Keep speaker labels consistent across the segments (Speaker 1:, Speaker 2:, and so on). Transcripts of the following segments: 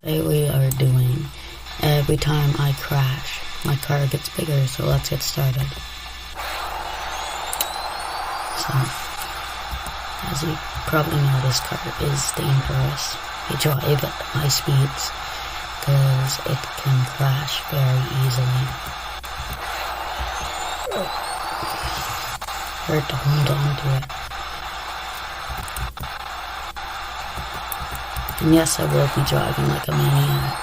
Speaker 1: Today we are doing every time I crash, my car gets bigger, so let's get started. So, as you probably know, this car is dangerous. You drive at high speeds because it can crash very easily. Hard to hold on to it. And yes, I will be driving like a maniac.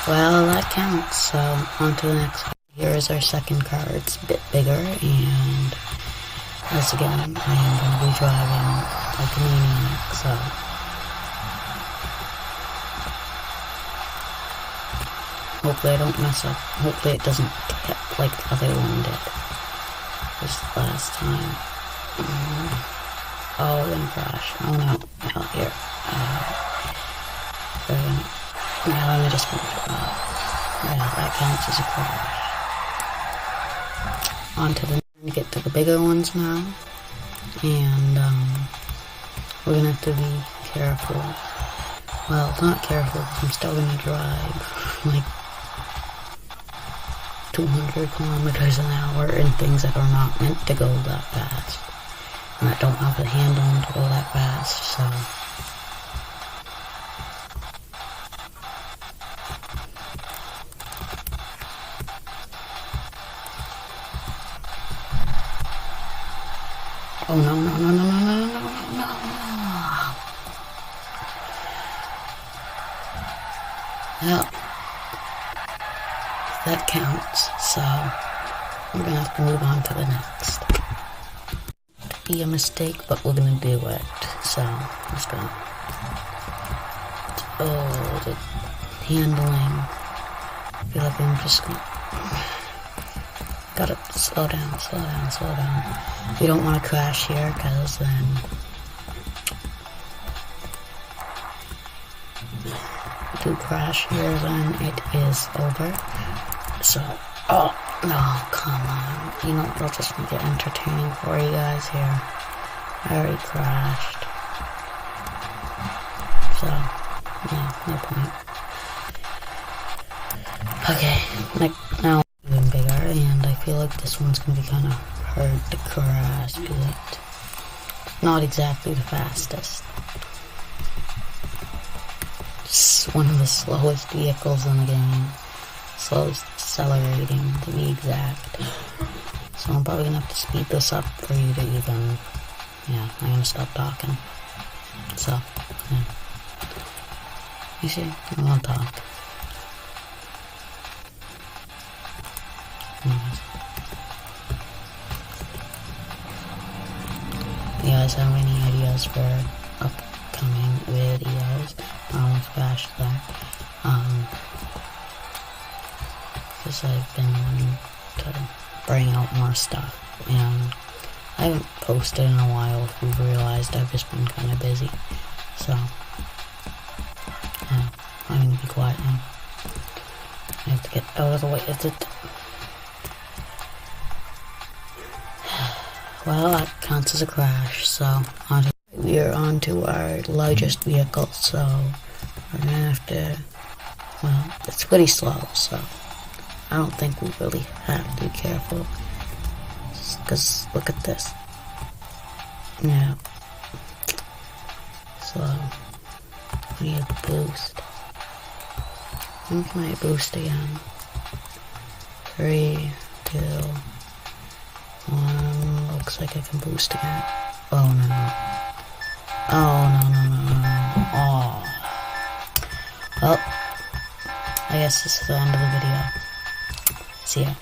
Speaker 1: Well, that counts, so on to the next one. Here is our second car. It's a bit bigger, and once again, I am going to be driving like a maniac, so. Hopefully I don't mess up. Hopefully it doesn't hit like the other one did. This last time. Oh, we're gonna crash. Oh no. Oh, here. Yeah, let me just finish it off. Yeah, that counts as a crash. On to the get to the bigger ones now. And we're gonna have to be careful. Well, not careful because I'm still gonna drive like 200 kilometers an hour in things that are not meant to go that fast. And I don't have the handling to go that fast, so. Oh no, no, no, no, no, no, no, no, no. Well, that counts, so we're gonna have to move on to the next. Be a mistake, but we're gonna do it. So let's go. Oh, the handling. I feel like I'm just gonna. Gotta slow down, slow down, slow down. We don't want to crash here, because then. If we crash here, then it is over. So, oh. No, come on. You know, it'll just make it entertaining for you guys here. I already crashed. So, yeah, no point. Okay, now I'm doing bigger, and I feel like this one's gonna be kind of hard to crash, but not exactly the fastest. It's one of the slowest vehicles in the game. Slowest accelerating, to be exact. So I'm probably gonna have to speed this up for you to even, yeah, I'm gonna stop talking. So, yeah. You see, I won't talk. Anyways. If you guys have any ideas for upcoming videos, flash that. Because I've been wanting to bring out more stuff, and I haven't posted in a while if you've realized. I've just been kind of busy, so yeah, I'm gonna be quiet now. I have to get out of the way. Well, that counts as a crash, so we are on to our largest vehicle, so we're gonna have to, well, it's pretty slow, so I don't think we really have to be careful. Because look at this. Yeah. So, we need a boost. When can I boost again? 3, 2, 1. Looks like I can boost again. Oh no. Oh no, no, no, no, no. Oh. Well, I guess this is the end of the video. See ya.